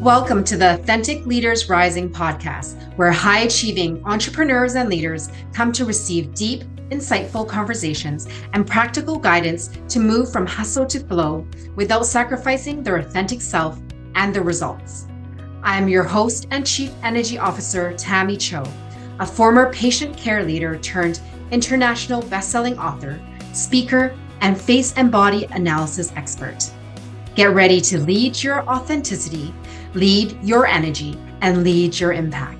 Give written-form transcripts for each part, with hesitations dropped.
Welcome to the Authentic Leaders Rising podcast, where high-achieving entrepreneurs and leaders come to receive deep, insightful conversations and practical guidance to move from hustle to flow without sacrificing their authentic self and the results. I am your host and Chief Energy Officer, Tammy Cho, a former patient care leader turned international best-selling author, speaker, and face and body analysis expert. Get ready to lead your authenticity, lead your energy, and lead your impact.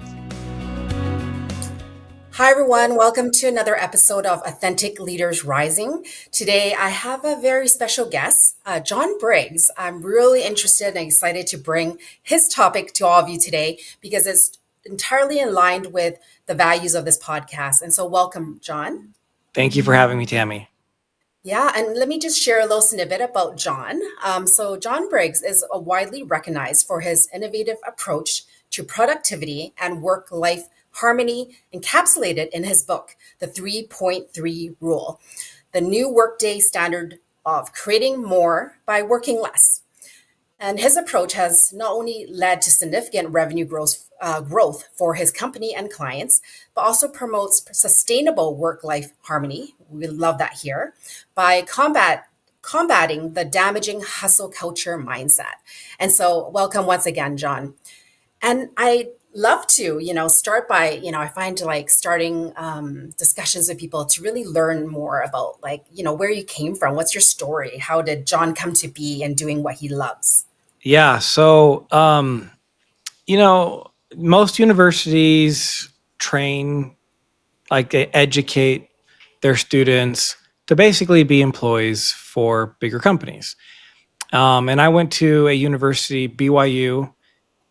Hi, everyone. Welcome to another episode of Authentic Leaders Rising. Today, I have a very special guest, John Briggs. I'm really interested and excited to bring his topic to all of you today because it's entirely aligned with the values of this podcast. And so welcome, John. Thank you for having me, Tammy. Yeah, and let me just share a little snippet about John. So John Briggs is widely recognized for his innovative approach to productivity and work-life harmony, encapsulated in his book, The 3.3 Rule, the new workday standard of creating more by working less. And his approach has not only led to significant revenue growth for his company and clients, but also promotes sustainable work-life harmony. We love that here by combating the damaging hustle culture mindset. And so welcome once again, John. And I love to, start by, I find like starting discussions with people to really learn more about where you came from. What's your story? How did John come to be and doing what he loves? Yeah. So, most universities train, they educate their students to basically be employees for bigger companies. And I went to a university, BYU,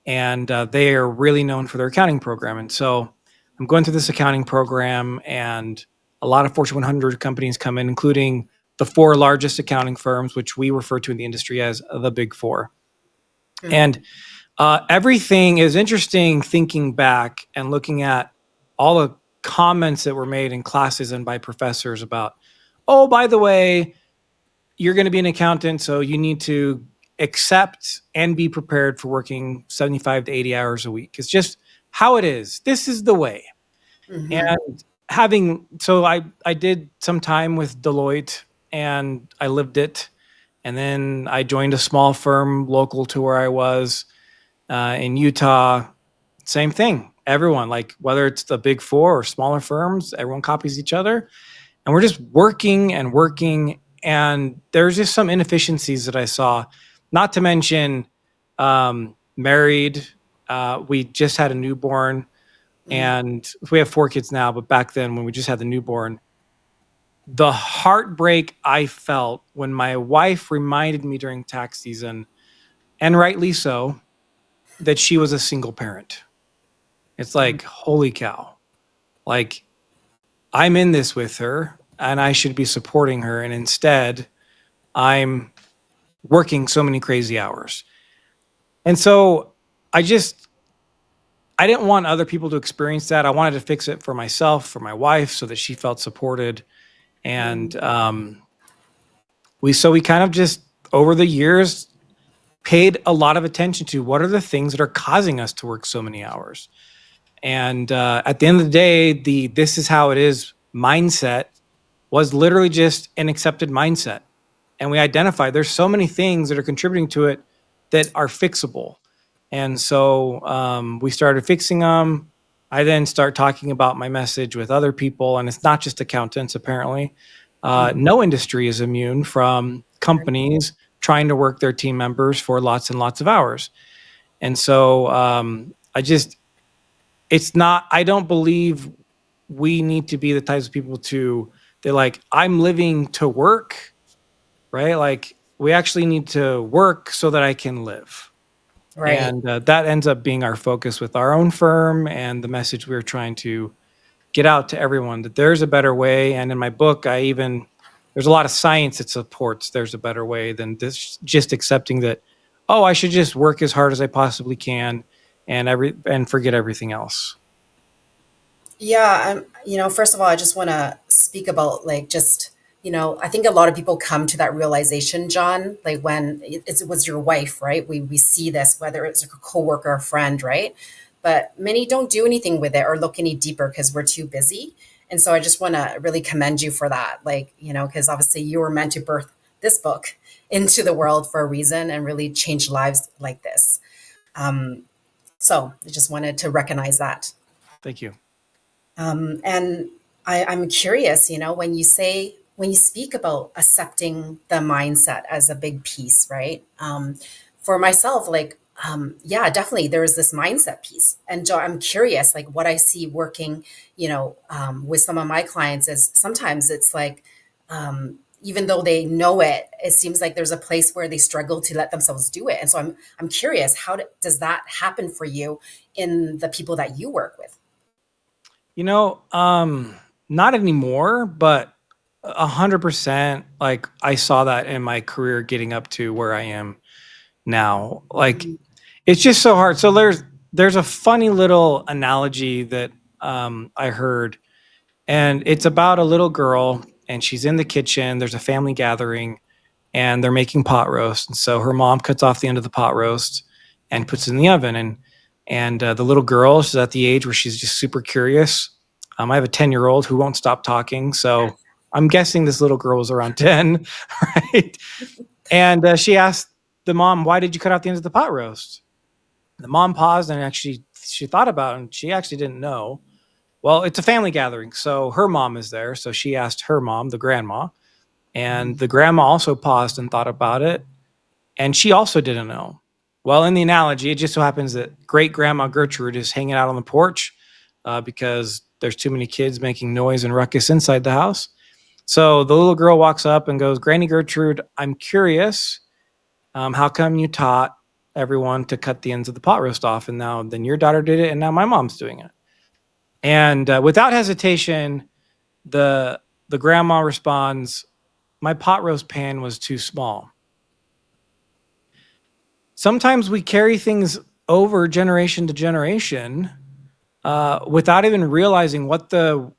and they are really known for their accounting program. And so I'm going through this accounting program, and a lot of Fortune 100 companies come in, including the four largest accounting firms, which we refer to in the industry as the Big Four. Mm-hmm. And everything is interesting thinking back and looking at all the comments that were made in classes and by professors about, oh, by the way, you're going to be an accountant, so you need to accept and be prepared for working 75 to 80 hours a week. It's just how it is. This is the way. Mm-hmm. And I did some time with Deloitte and I lived it. And then I joined a small firm local to where I was in Utah. Same thing. Everyone, whether it's the Big Four or smaller firms, everyone copies each other. And we're just working and working. And there's just some inefficiencies that I saw, not to mention married. We just had a newborn. Mm-hmm. And we have 4 kids now. But back then when we just had the newborn, the heartbreak I felt when my wife reminded me during tax season, and rightly so, that she was a single parent. It's like, holy cow. I'm in this with her and I should be supporting her. And instead, I'm working so many crazy hours. And so I didn't want other people to experience that. I wanted to fix it for myself, for my wife, so that she felt supported. And we kind of just over the years paid a lot of attention to what are the things that are causing us to work so many hours. And at the end of the day, the this is how it is mindset was literally just an accepted mindset. And we identified there's so many things that are contributing to it that are fixable. And so we started fixing them. I then start talking about my message with other people, and it's not just accountants, apparently. No industry is immune from companies trying to work their team members for lots and lots of hours. And so I don't believe we need to be the types of people they're I'm living to work, right? We actually need to work so that I can live. Right. And that ends up being our focus with our own firm and the message we're trying to get out to everyone, that there's a better way. And in my book, there's a lot of science that supports there's a better way than this, just accepting that, oh, I should just work as hard as I possibly can and forget everything else. Yeah, first of all, I just want to speak about just I think a lot of people come to that realization, John, like when it was your wife, right? We see this, whether it's a coworker or a friend, right? But many don't do anything with it or look any deeper because we're too busy. And so I just want to really commend you for that. Like, because obviously you were meant to birth this book into the world for a reason and really change lives like this. Um, so I just wanted to recognize that. Thank you. And I'm curious, when you speak about accepting the mindset as a big piece, right? For myself, like, yeah, definitely there is this mindset piece. And so I'm curious, like what I see working, with some of my clients is sometimes it's like, even though they know it, it seems like there's a place where they struggle to let themselves do it. And so I'm curious, does that happen for you in the people that you work with? You know, not anymore, but 100%. Like I saw that in my career getting up to where I am now. Like it's just so hard. So there's a funny little analogy that I heard, and it's about a little girl, and she's in the kitchen. There's a family gathering, and they're making pot roast. And so her mom cuts off the end of the pot roast and puts it in the oven. And the little girl, she's at the age where she's just super curious. I have a 10-year-old who won't stop talking, so I'm guessing this little girl was around 10, right? And she asked the mom, "Why did you cut out the ends of the pot roast?" The mom paused and actually she thought about it, and she actually didn't know. Well, it's a family gathering, so her mom is there, so she asked her mom, the grandma, and the grandma also paused and thought about it, and she also didn't know. Well, in the analogy, it just so happens that great grandma Gertrude is hanging out on the porch because there's too many kids making noise and ruckus inside the house. So the little girl walks up and goes, "Granny Gertrude, I'm curious. How come you taught everyone to cut the ends of the pot roast off, and now then your daughter did it, and now my mom's doing it?" And without hesitation, the grandma responds, "My pot roast pan was too small." Sometimes we carry things over generation to generation without even realizing what the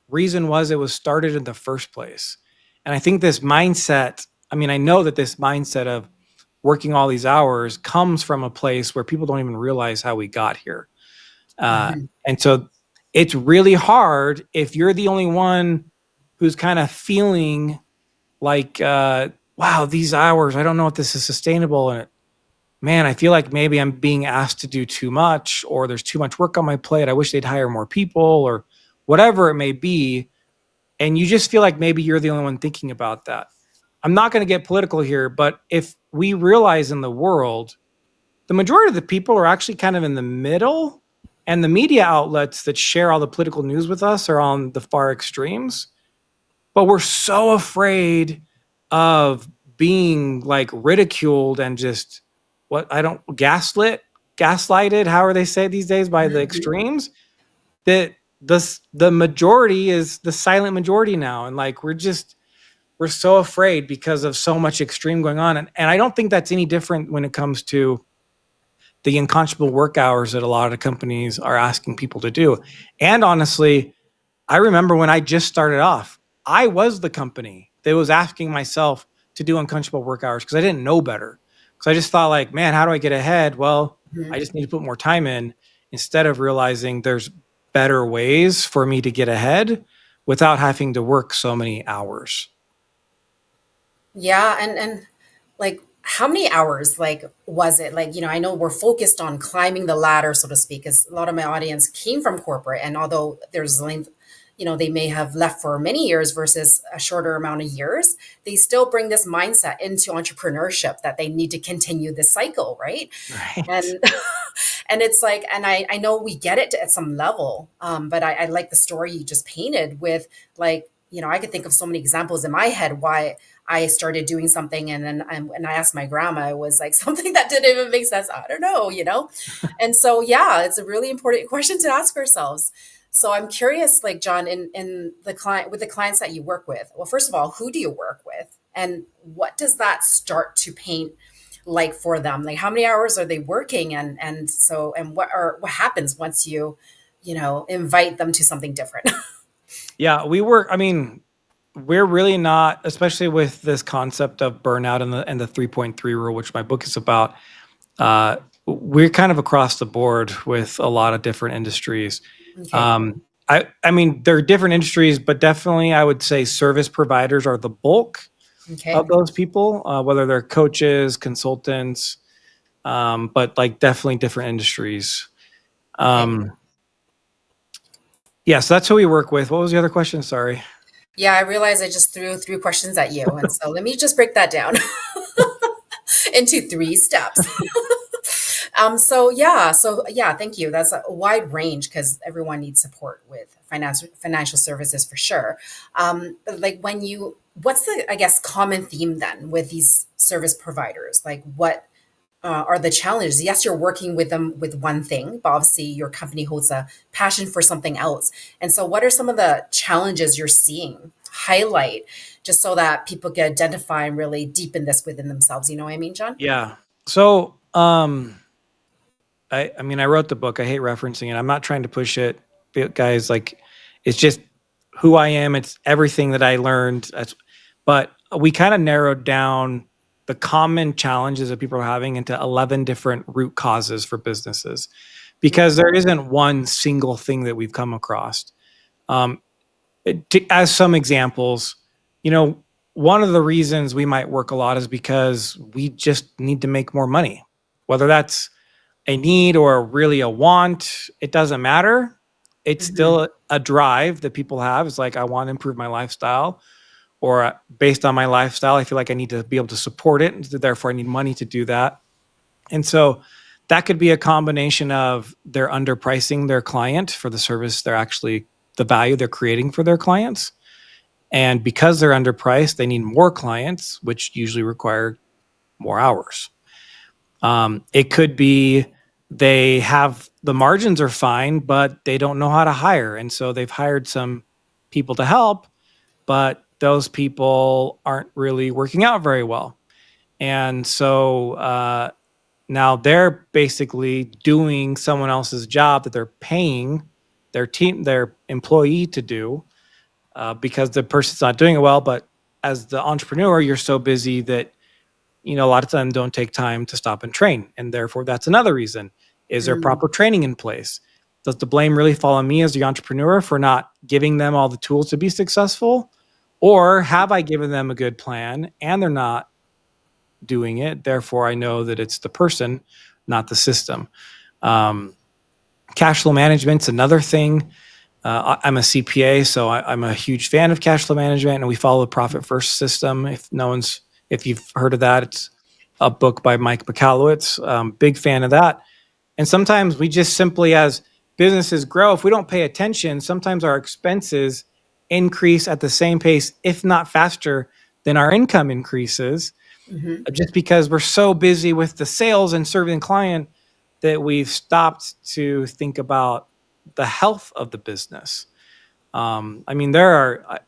reason was it was started in the first place. And I think this mindset, I mean, I know that this mindset of working all these hours comes from a place where people don't even realize how we got here. Mhm. And so it's really hard if you're the only one who's kind of feeling like, wow, these hours, I don't know if this is sustainable. And man, I feel like maybe I'm being asked to do too much, or there's too much work on my plate. I wish they'd hire more people, or whatever it may be. And you just feel like maybe you're the only one thinking about that. I'm not going to get political here, but if we realize in the world, the majority of the people are actually kind of in the middle, and the media outlets that share all the political news with us are on the far extremes. But we're so afraid of being like ridiculed and just what I don't gaslighted, however they say it these days, by the extremes, that the majority is the silent majority now. And like we're so afraid because of so much extreme going on. And I don't think that's any different when it comes to the unconscionable work hours that a lot of companies are asking people to do. And honestly, I remember when I just started off, I was the company that was asking myself to do unconscionable work hours because I didn't know better. Because I just thought, like, man, how do I get ahead? Well, I just need to put more time in instead of realizing there's better ways for me to get ahead without having to work so many hours. Yeah, and like how many hours like was it? Like, I know we're focused on climbing the ladder, so to speak, because a lot of my audience came from corporate, and although there's length, they may have left for many years versus a shorter amount of years, they still bring this mindset into entrepreneurship that they need to continue this cycle, right? Right. And and it's like, and I know we get it at some level, but I like the story you just painted with, like, I could think of so many examples in my head why I started doing something, and then and I asked my grandma, it was like something that didn't even make sense. I don't know. And so yeah, it's a really important question to ask ourselves. So I'm curious, like John, in the client with the clients that you work with. Well, first of all, who do you work with, and what does that start to paint like for them? Like how many hours are they working, and what happens once you invite them to something different? Yeah, we work. I mean, we're really not, especially with this concept of burnout and the 3.3 rule, which my book is about. We're kind of across the board with a lot of different industries. Okay. I mean, there are different industries, but definitely I would say service providers are the bulk of Okay. those people, whether they're coaches, consultants, but like definitely different industries. Okay. Um, yeah, so that's who we work with. What was the other question? Sorry. Yeah, I realize I just threw three questions at you. And so let me just break that down into three steps. So yeah, thank you. That's a wide range because everyone needs support with financial services for sure. But like what's the, I guess, common theme then with these service providers? Like what are the challenges? Yes, you're working with them with one thing, but obviously your company holds a passion for something else. And so, what are some of the challenges you're seeing? Highlight just so that people can identify and really deepen this within themselves. You know what I mean, John? Yeah. So, I mean, I wrote the book. I hate referencing it. I'm not trying to push it, guys. Like, it's just who I am. It's everything that I learned. But we kind of narrowed down the common challenges that people are having into 11 different root causes for businesses, because there isn't one single thing that we've come across. Um, as some examples, you know, one of the reasons we might work a lot is because we just need to make more money, whether that's a need or really a want, it doesn't matter. It's Hmm. still a drive that people have. It's like, I want to improve my lifestyle, or based on my lifestyle, I feel like I need to be able to support it. And therefore, I need money to do that. And so that could be a combination of they're underpricing their client for the service the value they're creating for their clients. And because they're underpriced, they need more clients, which usually require more hours. It could be they have the margins are fine, but they don't know how to hire. And so they've hired some people to help, but those people aren't really working out very well. And so now they're basically doing someone else's job that they're paying their employee to do, because the person's not doing it well. But as the entrepreneur, you're so busy that a lot of them don't take time to stop and train. And therefore, that's another reason. Is there Mm, proper training in place? Does the blame really fall on me as the entrepreneur for not giving them all the tools to be successful? Or have I given them a good plan and they're not doing it? Therefore, I know that it's the person, not the system. Um, Cash flow management's another thing. I'm a CPA, so I'm a huge fan of cash flow management, and we follow the profit first system. If you've heard of that, it's a book by Mike Michalowicz. Big fan of that. And sometimes we just simply, as businesses grow, if we don't pay attention, sometimes our expenses increase at the same pace, if not faster, than our income increases, mhm, just because we're so busy with the sales and serving the client that we've stopped to think about the health of the business. I mean, I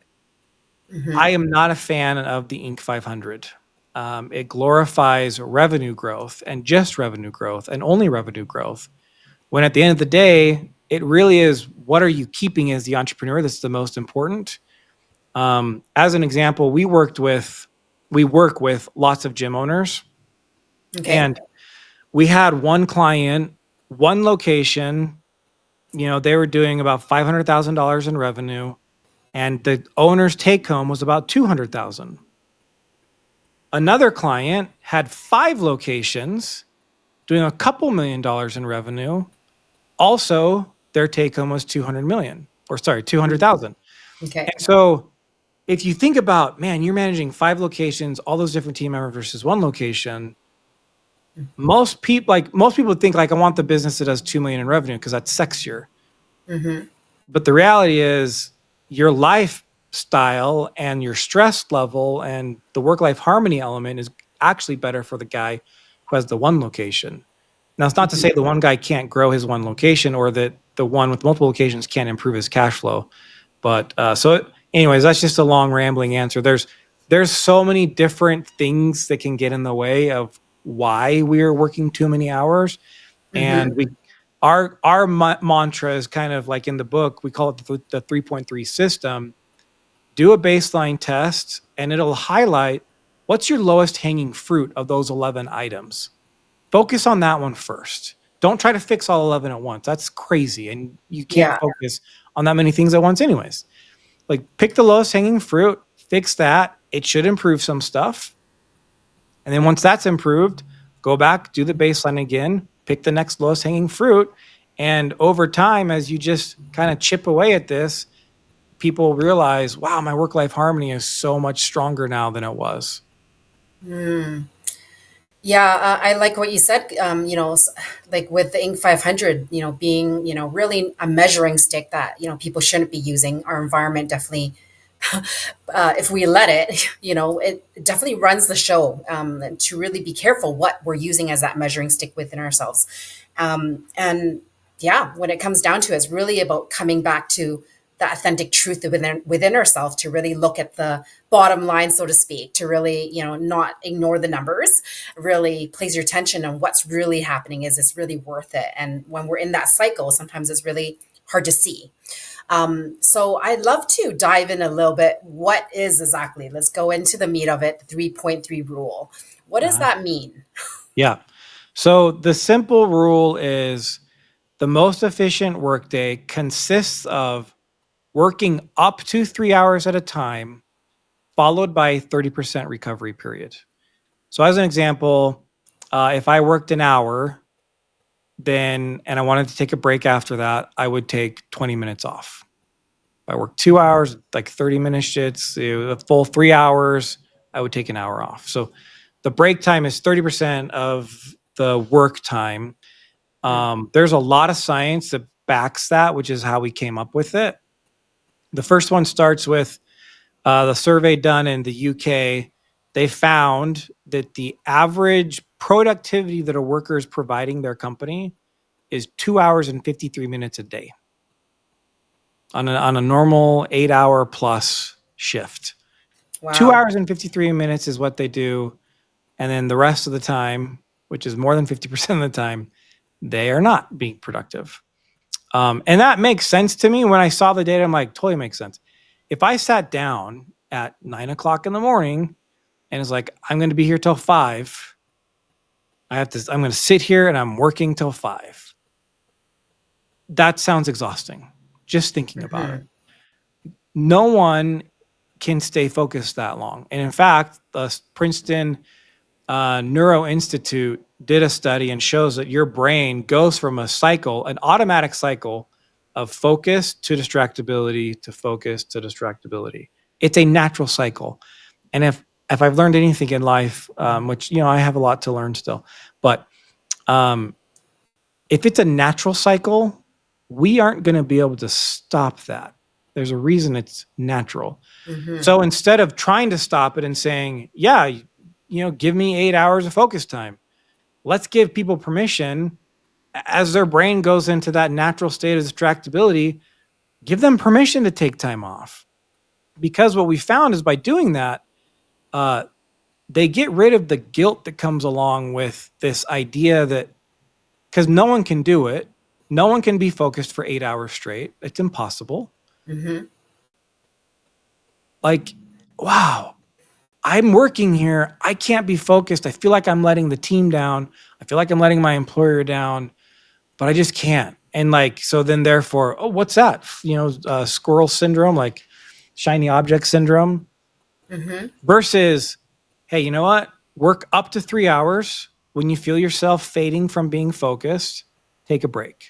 mhm, am not a fan of the Inc. 500. It glorifies revenue growth and just revenue growth and only revenue growth. When at the end of the day, it really is, what are you keeping as the entrepreneur? That's the most important. As an example, we work with lots of gym owners, okay. and we had one client, one location. They were doing about $500,000 in revenue, and the owner's take home was about 200,000. Another client had 5 locations doing a couple $1 million in revenue. Also, their take home was 200 million, or sorry, Mm, 200,000. okay. And so if you think about, man, you're managing 5 locations, all those different team members versus one location, most people think like, I want the business that does 2 million in revenue because that's sexier. Mhm, But the reality is your lifestyle and your stress level and the work life harmony element is actually better for the guy who has the one location. Now, it's not to mhm, say the one guy can't grow his one location or that the one with multiple locations can't improve his cash flow. But anyways, that's just a long rambling answer. There's so many different things that can get in the way of why we are working too many hours, and mhm, our mantra is kind of like in the book, we call it the 3.3 system. do a baseline test, and it'll highlight what's your lowest hanging fruit of those 11 items. Focus on that one first. Don't try to fix all 11 at once. That's crazy. And you can't Yeah. focus on that many things at once, anyways. Like, pick the lowest hanging fruit, fix that. It should improve some stuff. And then once that's improved, go back, do the baseline again, pick the next lowest hanging fruit. And over time, as you just kind of chip away at this, people realize, wow, my work life harmony is so much stronger now than it was. Yeah, I like what you said. Like with the Inc. 500, being, really a measuring stick that, people shouldn't be using. Our environment definitely, if we let it, it definitely runs the show. And to really be careful what we're using as that measuring stick within ourselves. And yeah, when it comes down to it, it's really about coming back to the authentic truth within ourselves, to really look at the bottom line, so to speak, to really, not ignore the numbers, really place your attention on what's really happening. Is this really worth it? And when we're in that cycle, sometimes it's really hard to see. So I'd love to dive in a little bit. What is exactly, let's go into the meat of it, the 3.3 rule. What does Uh-huh. that mean? Yeah. So the simple rule is the most efficient workday consists of working up to 3 hours at a time, followed by a 30% recovery period. So, as an example, if I worked an hour, then and I wanted to take a break after that, I would take 20 minutes off. If I worked 2 hours, like 30-minute shits, a full 3 hours, I would take an hour off. So the break time is 30% of the work time. There's a lot of science that backs that, which is how we came up with it. The first one starts with the survey done in the UK. They found that the average productivity that a worker is providing their company is 2 hours and 53 minutes a day on a normal 8 hour plus shift. Two Wow. hours and 53 minutes is what they do. And then the rest of the time, which is more than 50% of the time, they are not being productive. And that makes sense to me. When I saw the data, I'm like, totally makes sense. If I sat down at 9 o'clock in the morning and it's like, I'm going to be here till 5, I'm going to sit here and I'm working till 5. That sounds exhausting. Just thinking about it. Hmm. No one can stay focused that long. And in fact, the Princeton Neuro Institute did a study and shows that your brain goes from a cycle, an automatic cycle of focus to distractibility to focus to distractibility. It's a natural cycle. And if I've learned anything in life, which I have a lot to learn still, but um, if it's a natural cycle, we aren't going to be able to stop that. There's a reason it's natural. Hmm. So instead of trying to stop it and saying, yeah, give me 8 hours of focus time, let's give people permission as their brain goes into that natural state of distractibility, give them permission to take time off. Because what we found is by doing that, uh, they get rid of the guilt that comes along with this idea that because no one can do it, no one can be focused for 8 hours straight. It's impossible. Hmm. Like, wow, I'm working here. I can't be focused. I feel like I'm letting the team down. I feel like I'm letting my employer down, but I just can't. And like, so then therefore, oh, what's that? Squirrel syndrome, like shiny object syndrome Hmm. versus, hey, you know what? Work up to 3 hours. When you feel yourself fading from being focused, take a break.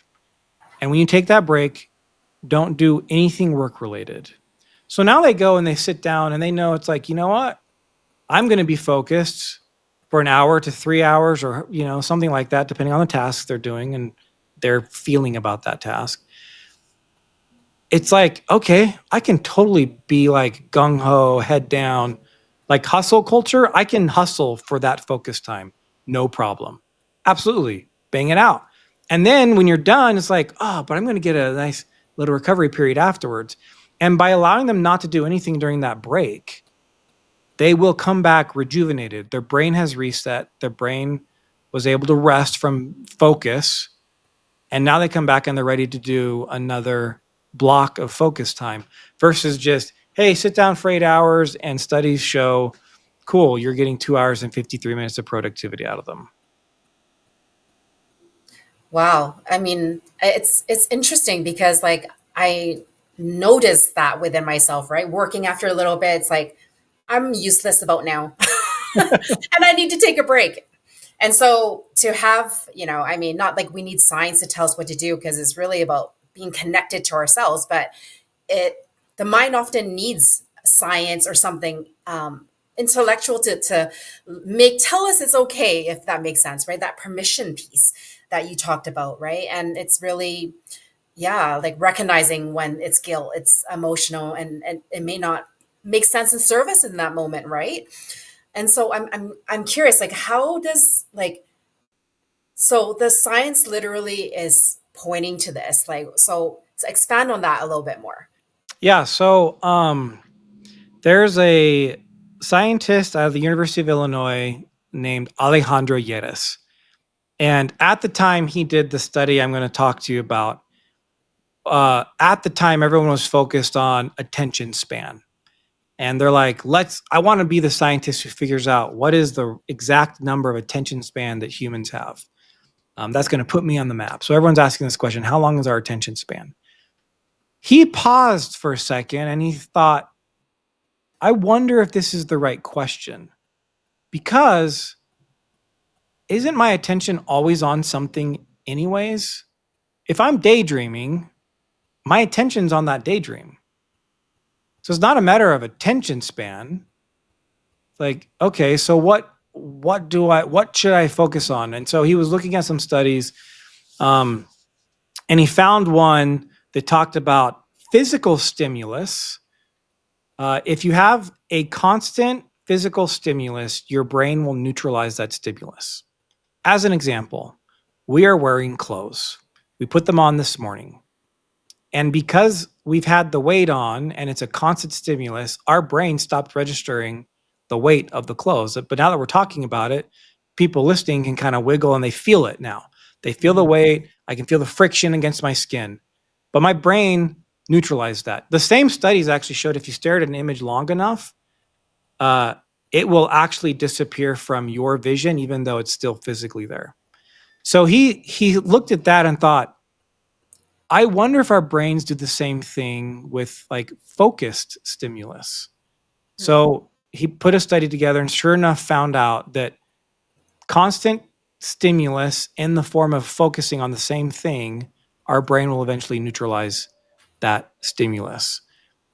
And when you take that break, don't do anything work related. So now they go and they sit down and they know it's like, you know what? I'm going to be focused for an hour to 3 hours or, something like that, depending on the tasks they're doing and their feeling about that task. It's like, okay, I can totally be like gung ho, head down, like hustle culture. I can hustle for that focus time. No problem. Absolutely. Bang it out. And then when you're done, it's like, oh, but I'm going to get a nice little recovery period afterwards. And by allowing them not to do anything during that break, they will come back rejuvenated. Their brain has reset. Their brain was able to rest from focus. And now they come back and they're ready to do another block of focus time versus just, hey, sit down for 8 hours, and studies show, cool, you're getting 2 hours and 53 minutes of productivity out of them. Wow. I mean, it's interesting because like I noticed that within myself, right? Working after a little bit, it's like I'm useless about now. And I need to take a break. And so to have, I mean, not like we need science to tell us what to do because it's really about being connected to ourselves, but it the mind often needs science or something intellectual to make tell us it's okay, if that makes sense, right? That permission piece that you talked about, right? And it's really, yeah, like recognizing when it's guilt, it's emotional, and it may not make sense in service in that moment, right? And so I'm curious, like how does like so the science literally is pointing to this, like so expand on that a little bit more. Yeah. So there's a scientist out of the University of Illinois named Alejandro Lliedes. And at the time he did the study I'm going to talk to you about, at the time everyone was focused on attention span. And they're like, I want to be the scientist who figures out what is the exact number of attention span that humans have. That's going to put me on the map. So everyone's asking this question: how long is our attention span? He paused for a second and he thought, I wonder if this is the right question, because isn't my attention always on something anyways? If I'm daydreaming, my attention's on that daydream. So it's not a matter of attention span. It's like, okay, so what should I focus on? And so he was looking at some studies, um, and he found one that talked about physical stimulus. If you have a constant physical stimulus, your brain will neutralize that stimulus. As an example, we are wearing clothes. We put them on this morning. And because we've had the weight on and it's a constant stimulus, our brain stopped registering the weight of the clothes. But now that we're talking about it, people listening can kind of wiggle and they feel it now. They feel the Mhm. weight. I can feel the friction against my skin. But my brain neutralized that. The same studies actually showed if you stare at an image long enough, uh, it will actually disappear from your vision, even though it's still physically there. So he looked at that and thought, I wonder if our brains do the same thing with like focused stimulus. So he put a study together and sure enough found out that constant stimulus in the form of focusing on the same thing, our brain will eventually neutralize that stimulus,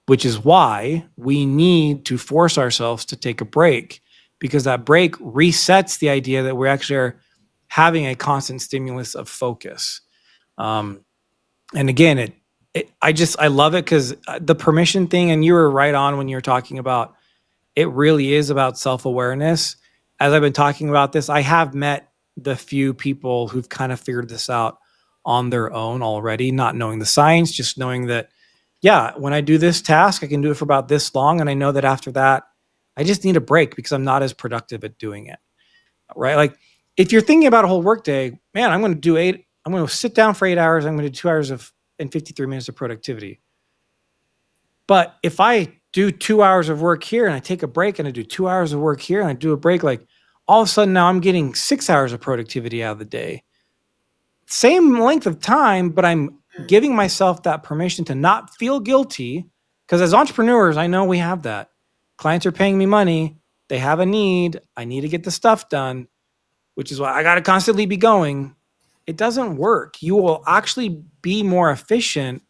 which is why we need to force ourselves to take a break, because that break resets the idea that we're actually are having a constant stimulus of focus. Um, and again, I love it because the permission thing, and you were right on when you were talking about it really is about self awareness. As I've been talking about this, I have met the few people who've kind of figured this out on their own already, not knowing the science, just knowing that, yeah, when I do this task, I can do it for about this long. And I know that after that, I just need a break because I'm not as productive at doing it. Right. Like if you're thinking about a whole workday, man, I'm going to sit down for 8 hours. I'm going to do 2 hours and 53 minutes of productivity. But if I do 2 hours of work here and I take a break and I do 2 hours of work here and I do a break, like all of a sudden now I'm getting 6 hours of productivity out of the day. Same length of time, but I'm giving myself that permission to not feel guilty. Because as entrepreneurs, I know we have that. Clients are paying me money. They have a need. I need to get the stuff done, which is why I got to constantly be going. It doesn't work. You will actually be more efficient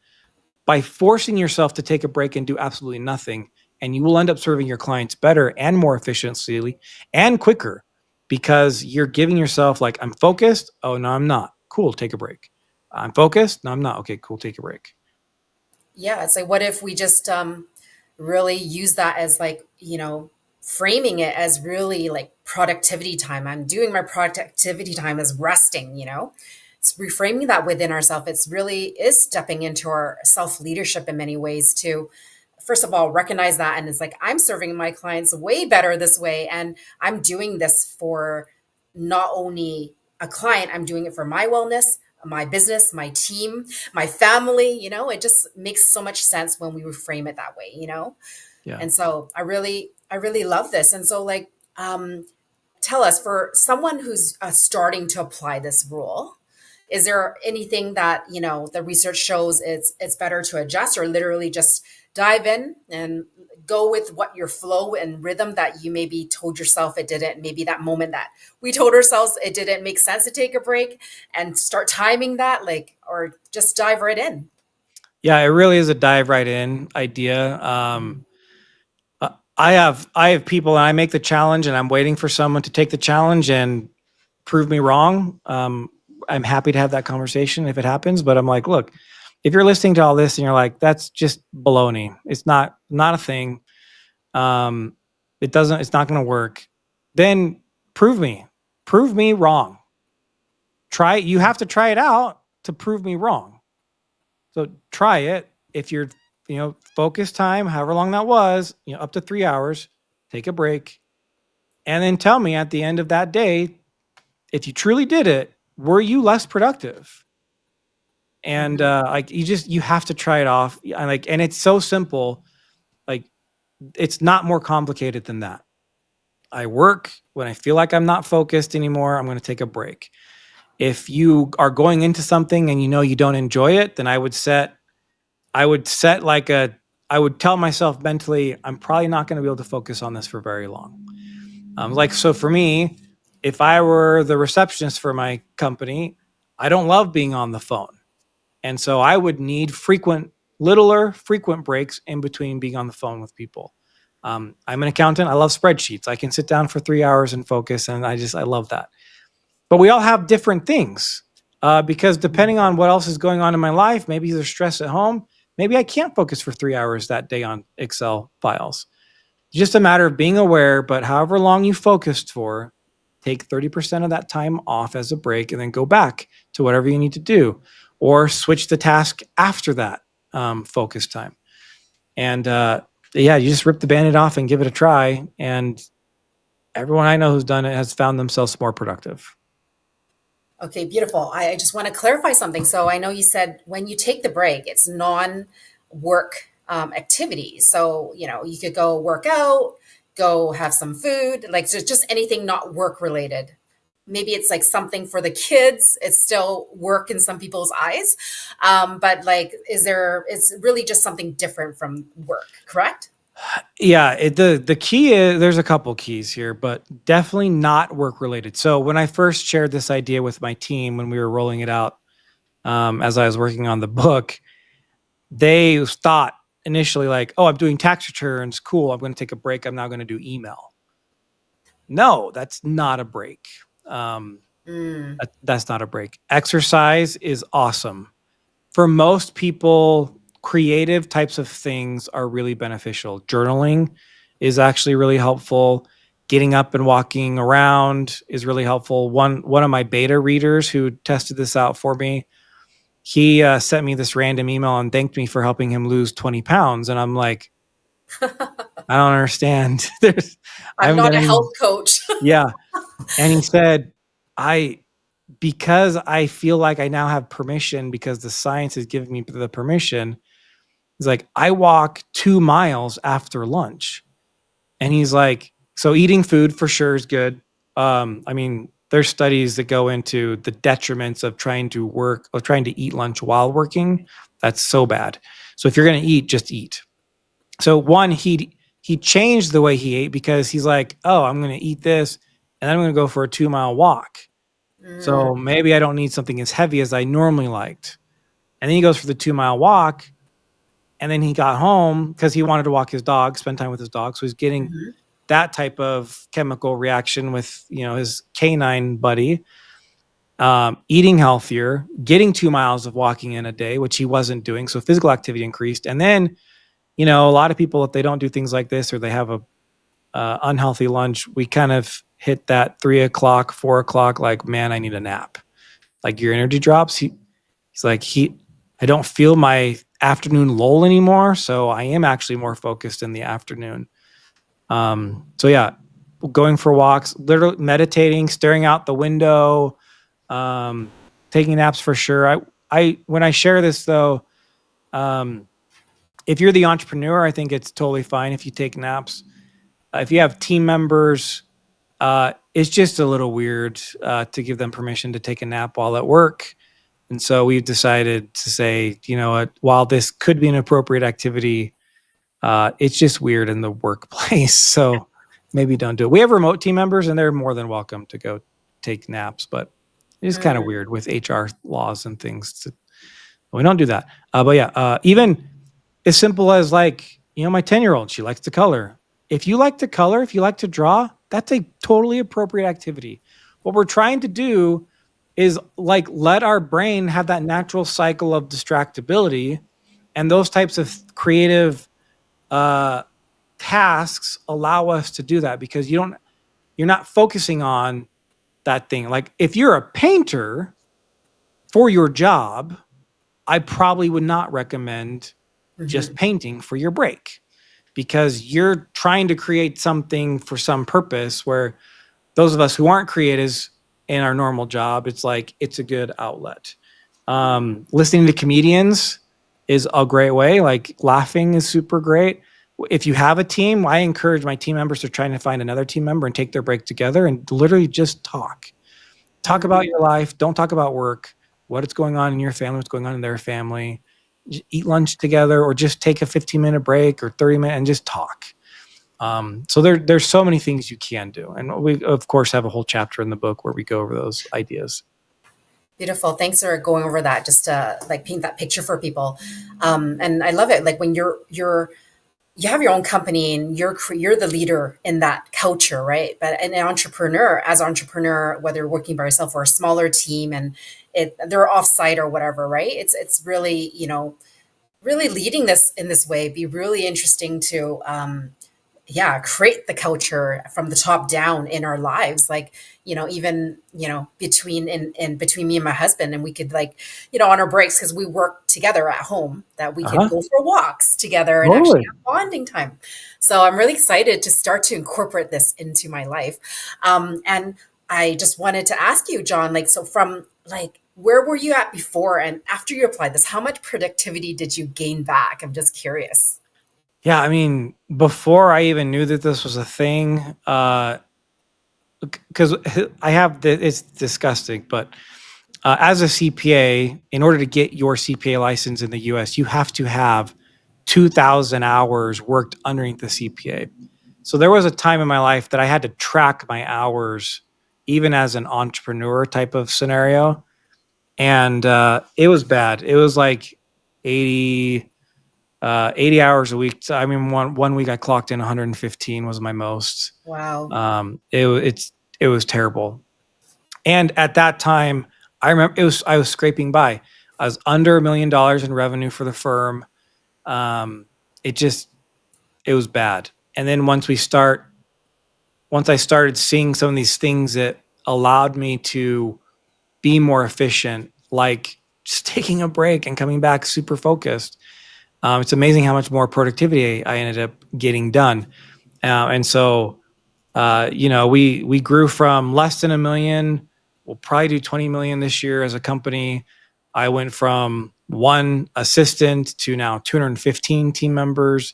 by forcing yourself to take a break and do absolutely nothing. And you will end up serving your clients better and more efficiently and quicker because you're giving yourself, like, I'm focused. Oh, no, I'm not. Cool. Take a break. I'm focused. No, I'm not. Okay, cool. Take a break. Yeah, it's like what if we just really use that as like, framing it as really like productivity time. I'm doing my productivity time as resting, It's reframing that within ourselves. It's really is stepping into our self-leadership in many ways to first of all recognize that, and it's like I'm serving my clients way better this way, and I'm doing this for not only a client, I'm doing it for my wellness, my business, my team, my family. It just makes so much sense when we reframe it that way. Yeah. And so I really love this. And so, like, tell us, for someone who's starting to apply this rule, is there anything that the research shows it's better to adjust, or literally just dive in and go with what your flow and rhythm that you maybe told yourself it didn't, maybe that moment that we told ourselves it didn't make sense to take a break, and start timing that, like, or just dive right in? Yeah, it really is a dive right in idea. I have people, and I make the challenge, and I'm waiting for someone to take the challenge and prove me wrong. I'm happy to have that conversation if it happens, but I'm like, look, if you're listening to all this and you're like, that's just baloney. It's not a thing. Um, it's not going to work. Then prove me, prove me wrong. Try it. You have to try it out to prove me wrong. So try it. If you're, focus time, however long that was, up to 3 hours, take a break, and then tell me at the end of that day, if you truly did it, were you less productive? And Mhm. like you have to try it off. And it's so simple. Like, it's not more complicated than that. I work when I feel like I'm not focused anymore. I'm going to take a break. If you are going into something and you don't enjoy it, then I would set like I would tell myself mentally, I'm probably not going to be able to focus on this for very long. So for me, if I were the receptionist for my company, I don't love being on the phone. And so I would need frequent breaks in between being on the phone with people. I'm an accountant. I love spreadsheets. I can sit down for 3 hours and focus. And I love that. But we all have different things because depending on what else is going on in my life, maybe there's stress at home. Maybe I can't focus for 3 hours that day on Excel files. It's just a matter of being aware, but however long you focused for, take 30% of that time off as a break and then go back to whatever you need to do, or switch the task after that focus time. And yeah, you just rip the band-aid off and give it a try. And everyone I know who's done it has found themselves more productive. Okay, beautiful. I just want to clarify something. So I know you said when you take the break, it's non-work activities. So, you could go work out, go have some food, like, so just anything not work related. Maybe it's like something for the kids. It's still work in some people's eyes. But like, it's really just something different from work, correct? Yeah, the key is there's a couple keys here, but definitely not work related. So when I first shared this idea with my team when we were rolling it out, as I was working on the book, they thought initially like, "Oh, I'm doing tax returns. Cool. I'm going to take a break. I'm now going to do email." No, that's not a break. Um, Mm, that's not a break. Exercise is awesome. For most people, creative types of things are really beneficial. Journaling is actually really helpful. Getting up and walking around is really helpful. One of my beta readers who tested this out for me, he sent me this random email and thanked me for helping him lose 20 pounds. And I'm like, I don't understand. I I'm haven't not done a any. health coach. Yeah. And he said, I, because I feel like I now have permission because the science is giving me the permission. He's like, I walk 2 miles after lunch. And he's like, so eating food for sure is good. I mean, there's studies that go into the detriments of trying to work or trying to eat lunch while working. That's so bad. So if you're going to eat, just eat. So one, he changed the way he ate because he's like, oh, I'm going to eat this and then I'm going to go for a 2 mile walk. So Mm, maybe I don't need something as heavy as I normally liked. And then he goes for the 2 mile walk. And then he got home because he wanted to walk his dog, spend time with his dog. So he's getting mhm, that type of chemical reaction with, his canine buddy, eating healthier, getting 2 miles of walking in a day, which he wasn't doing. So physical activity increased. And then, a lot of people, if they don't do things like this or they have a unhealthy lunch, we kind of hit that 3 o'clock, 4 o'clock, like, man, I need a nap. Like your energy drops. He's like, I don't feel my afternoon lull anymore. So I am actually more focused in the afternoon. So yeah, going for walks, literally meditating, staring out the window, um, taking naps for sure. I when I share this though, um, if you're the entrepreneur, I think it's totally fine if you take naps. If you have team members, it's just a little weird to give them permission to take a nap while at work. And so we've decided to say, you know what, while this could be an appropriate activity, it's just weird in the workplace. So maybe don't do it. We have remote team members and they're more than welcome to go take naps, but it's kind of Mm, weird with HR laws and things. We don't do that. But yeah, even as simple as like, you know, my 10-year-old, she likes to color. If you like to color, if you like to draw, that's a totally appropriate activity. What we're trying to do is like let our brain have that natural cycle of distractibility, and those types of creative uh, tasks allow us to do that because you're not focusing on that thing. Like if you're a painter for your job, I probably would not recommend just mhm. painting for your break because you're trying to create something for some purpose where those of us who aren't creatives in our normal job, it's like it's a good outlet. Listening to comedians is a great way. Like laughing is super great. If you have a team, I encourage my team members to try to find another team member and take their break together and literally just talk. Talk about Mm. your life. Don't talk about work. What is going on in your family? What's going on in their family? Just eat lunch together, or just take a 15-minute break or 30-minute and just talk. So there's so many things you can do, and we of course have a whole chapter in the book where we go over those ideas. Beautiful. Thanks for going over that, just to like paint that picture for people. And I love it. Like when you have your own company and you're the leader in that culture, right? But an entrepreneur, as entrepreneur, whether you're working by yourself or a smaller team, and they're offsite or whatever, right? It's really, really leading this in this way. Be really interesting to yeah, create the culture from the top down in our lives. Like, even, between me and my husband, and we could, like, on our breaks, because we work together at home, that we could Uh-huh. go for walks together and actually Totally. have bonding time. So I'm really excited to start to incorporate this into my life. And I just wanted to ask you, John, like, so from like, where were you at before and after you applied this? How much productivity did you gain back? I'm just curious. Yeah, I mean, before I even knew that this was a thing, because I have it's disgusting, but as a CPA, in order to get your CPA license in the US, you have to have 2,000 hours worked underneath the CPA. So there was a time in my life that I had to track my hours, even as an entrepreneur type of scenario. And it was bad. It was like 80, 80 hours a week. So, I mean, one week I clocked in 115 was my most. Wow. It was terrible. And at that time, I remember I was scraping by. I was under $1 million in revenue for the firm. Um, it just it was bad. And then once I started seeing some of these things that allowed me to be more efficient, like just taking a break and coming back super focused, it's amazing how much more productivity I ended up getting done. And so we grew from less than 1 million. We'll probably do 20 million this year as a company. I went from one assistant to now 215 team members.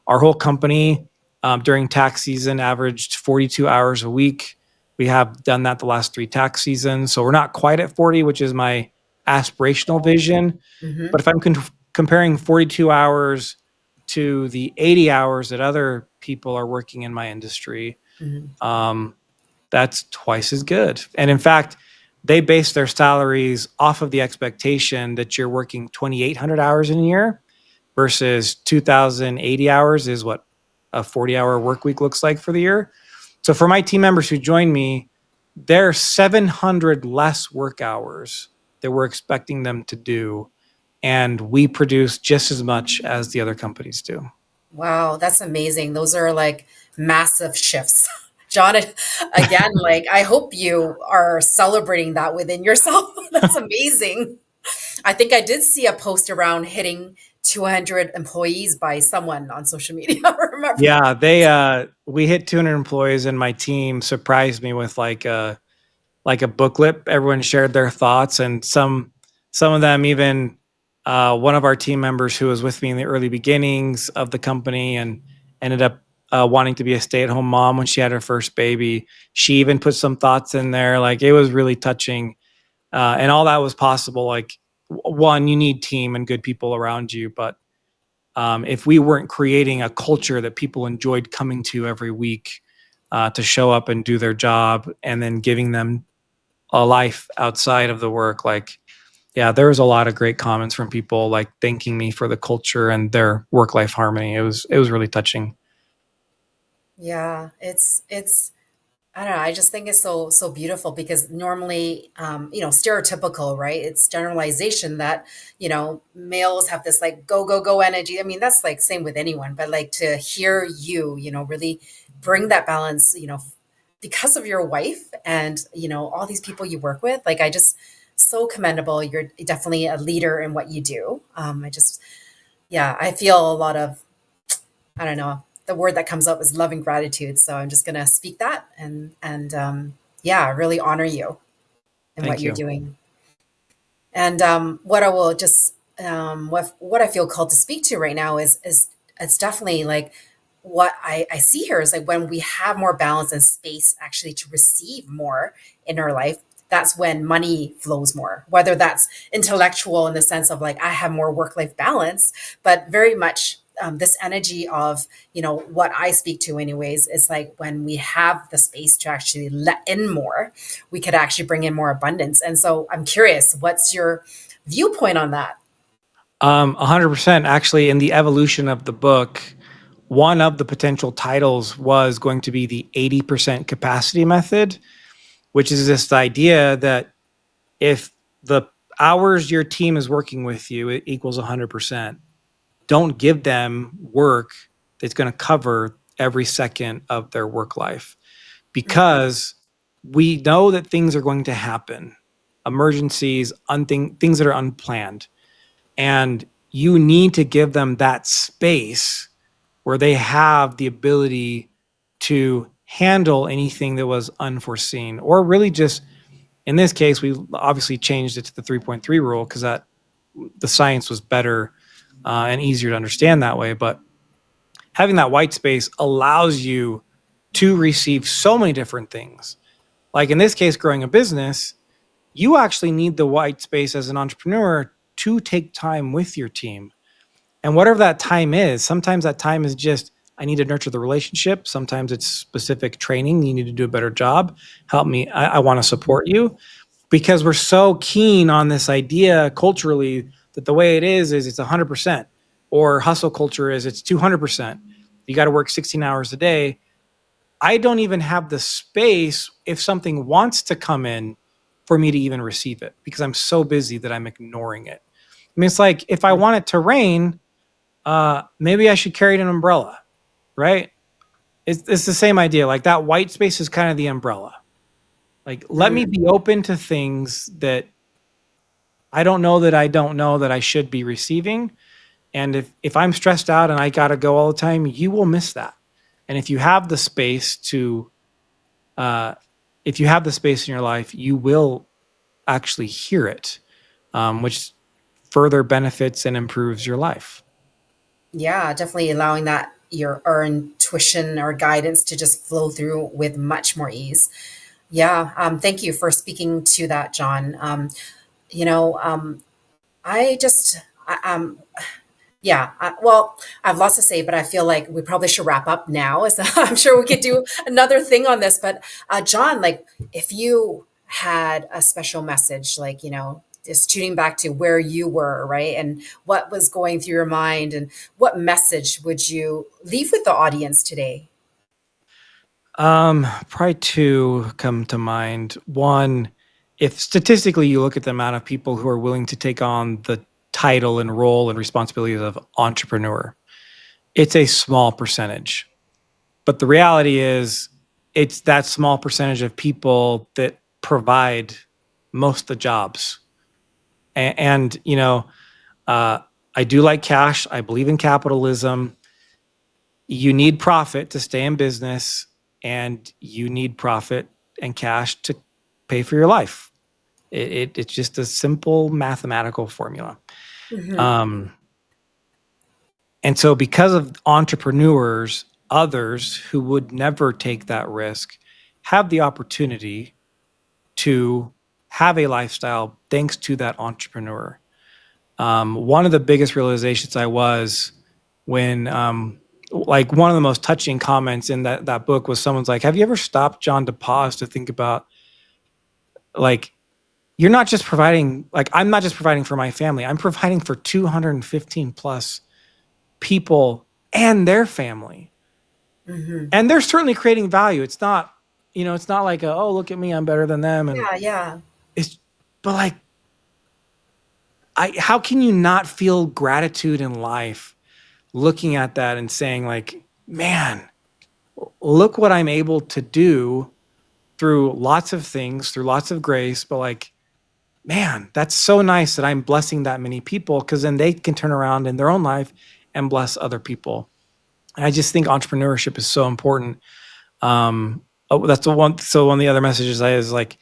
Our whole company during tax season averaged 42 hours a week. We have done that the last 3 tax seasons. So we're not quite at 40, which is my aspirational vision. Hmm. But if I'm comparing 42 hours to the 80 hours that other people are working in my industry, Hmm. um, that's twice as good. And in fact, they base their salaries off of the expectation that you're working 2,800 hours in a year versus 2,080 hours is what a 40-hour work week looks like for the year. So for my team members who join me, there are 700 less work hours that we're expecting them to do. And we produce just as much as the other companies do. Wow, that's amazing. Those are like massive shifts. John, again, like I hope you are celebrating that within yourself. That's amazing. I think I did see a post around hitting 200 employees by someone on social media. I remember. Yeah, we hit 200 employees, and my team surprised me with like like a booklet. Everyone shared their thoughts, and some of them even one of our team members who was with me in the early beginnings of the company and ended up wanting to be a stay-at-home mom when she had her first baby. She even put some thoughts in there. Like it was really touching, and all that was possible. Like one, you need team and good people around you, but if we weren't creating a culture that people enjoyed coming to every week to show up and do their job, and then giving them a life outside of the work, like yeah, there was a lot of great comments from people like thanking me for the culture and their work life harmony. It was really touching. Yeah, it's I don't know. I just think it's so beautiful because normally, stereotypical, right? It's generalization that males have this like go go go energy. I mean, that's like same with anyone, but like to hear you, really bring that balance, because of your wife and all these people you work with. Like, I just so commendable. You're definitely a leader in what you do. Yeah, I feel a lot of I don't know. The word that comes up is love and gratitude. So I'm just gonna speak that and yeah, really honor you and what Thank you're you. doing. And what I will just what I feel called to speak to right now is it's definitely like what I see here is like when we have more balance and space actually to receive more in our life, that's when money flows more. Whether that's intellectual in the sense of like I have more work-life balance, but very much this energy of what I speak to anyways is like when we have the space to actually let in more, we could actually bring in more abundance. And so I'm curious, what's your viewpoint on that? 100%. Actually, in the evolution of the book, one of the potential titles was going to be the 80% capacity method, which is this idea that if the hours your team is working with you it equals 100%, don't give them work that's going to cover every second of their work life, Mhm. because we know that things are going to happen, emergencies, things that are unplanned, and you need to give them that space where they have the ability to handle anything that was unforeseen, or really just in this case we obviously changed it to the 3.3 rule because that the science was better and easier to understand that way. But having that white space allows you to receive so many different things. Like in this case, growing a business, you actually need the white space as an entrepreneur to take time with your team. And whatever that time is, sometimes that time is just, I need to nurture the relationship. Sometimes it's specific training. You need to do a better job. Help me. I want to support you, because we're so keen on this idea culturally that the way it is it's 100%, or hustle culture is it's 200%. You got to work 16 hours a day. I don't even have the space if something wants to come in for me to even receive it, because I'm so busy that I'm ignoring it. I mean, it's like if I want it to rain, maybe I should carry an umbrella, right? It's the same idea. Like that white space is kind of the umbrella. Like, let me Mm. be open to things that I don't know that I should be receiving. And if I'm stressed out and I gotta go all the time, you will miss that. And uh, if you have the space in your life, you will actually hear it, which further benefits and improves your life. Yeah, definitely allowing that your earned tuition or guidance to just flow through with much more ease. Yeah, thank you for speaking to that, John. You know, I just, I, yeah, well, I have lots to say, but I feel like we probably should wrap up now. As I'm sure we could do another thing on this, but John, like, if you had a special message, like just tuning back to where you were, right, and what was going through your mind, and what message would you leave with the audience today? Probably two come to mind. One, if statistically you look at the amount of people who are willing to take on the title and role and responsibilities of entrepreneur, it's a small percentage. But the reality is, it's that small percentage of people that provide most of the jobs. And uh, I do like cash. I believe in capitalism. You need profit to stay in business, and you need profit and cash to pay for your life. It's just a simple mathematical formula. Mm-hmm. And so because of entrepreneurs, others who would never take that risk have the opportunity to have a lifestyle thanks to that entrepreneur. One of the biggest realizations I was when, like one of the most touching comments in that book was someone's like, have you ever stopped, John, to pause to think about, like, you're not just providing, like, I'm not just providing for my family, I'm providing for 215 plus people and their family. Mm-hmm. And they're certainly creating value. It's not, it's not like, oh, look at me, I'm better than them. And Yeah. it's, but like, how can you not feel gratitude in life looking at that and saying like, man, look what I'm able to do through lots of things, through lots of grace, but like, man, that's so nice that I'm blessing that many people, because then they can turn around in their own life and bless other people. And I just think entrepreneurship is so important. That's the one. So one of the other messages is like,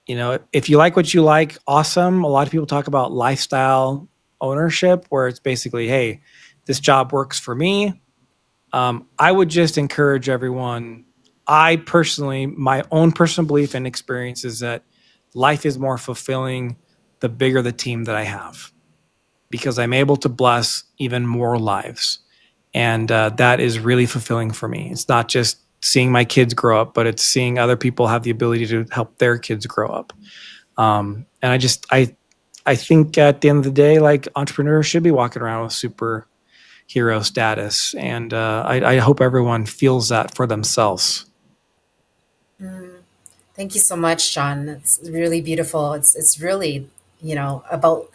if you like what you like, awesome. A lot of people talk about lifestyle ownership, where it's basically, hey, this job works for me. I would just encourage everyone. I personally, my own personal belief and experience is that life is more fulfilling the bigger the team that I have, because I'm able to bless even more lives. And that is really fulfilling for me. It's not just seeing my kids grow up, but it's seeing other people have the ability to help their kids grow up. And I think at the end of the day, like, entrepreneurs should be walking around with superhero status. And I hope everyone feels that for themselves. Thank you so much, John. It's really beautiful. It's really, about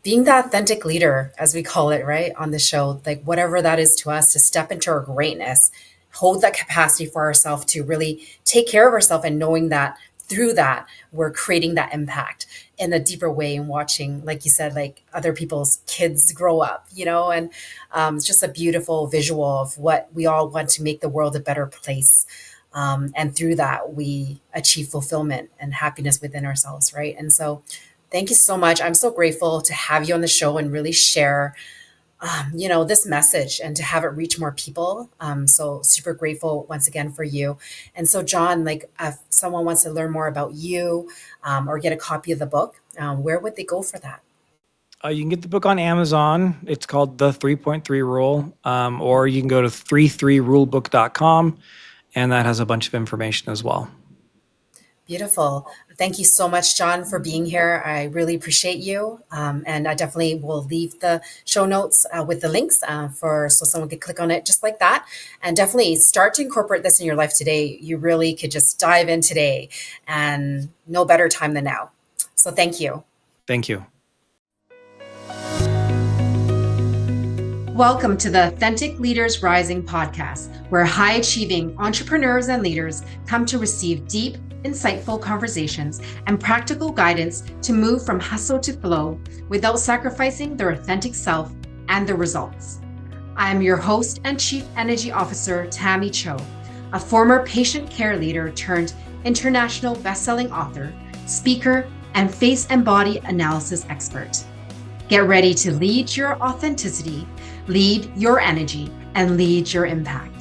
being the authentic leader, as we call it, right, on the show, like whatever that is to us, to step into our greatness, hold that capacity for ourselves to really take care of ourselves, and knowing that through that, we're creating that impact in a deeper way, and watching, like you said, like other people's kids grow up, and it's just a beautiful visual of what we all want to make the world a better place. And through that, we achieve fulfillment and happiness within ourselves, right? And so, thank you so much. I'm so grateful to have you on the show and really share, this message, and to have it reach more people. So super grateful once again for you. And so, John, like, if someone wants to learn more about you, or get a copy of the book, where would they go for that? You can get the book on Amazon. It's called The 3.3 Rule, or you can go to 33rulebook.com, and that has a bunch of information as well. Beautiful. Thank you so much, John, for being here. I really appreciate you. And I definitely will leave the show notes with the links, so someone could click on it just like that. And definitely start to incorporate this in your life today. You really could just dive in today, and no better time than now. So thank you. Thank you. Welcome to the Authentic Leaders Rising podcast, where high achieving entrepreneurs and leaders come to receive deep, insightful conversations and practical guidance to move from hustle to flow without sacrificing their authentic self and the results. I am your host and Chief Energy Officer, Tammy Cho, a former patient care leader turned international best-selling author, speaker, and face and body analysis expert. Get ready to lead your authenticity, lead your energy, and lead your impact.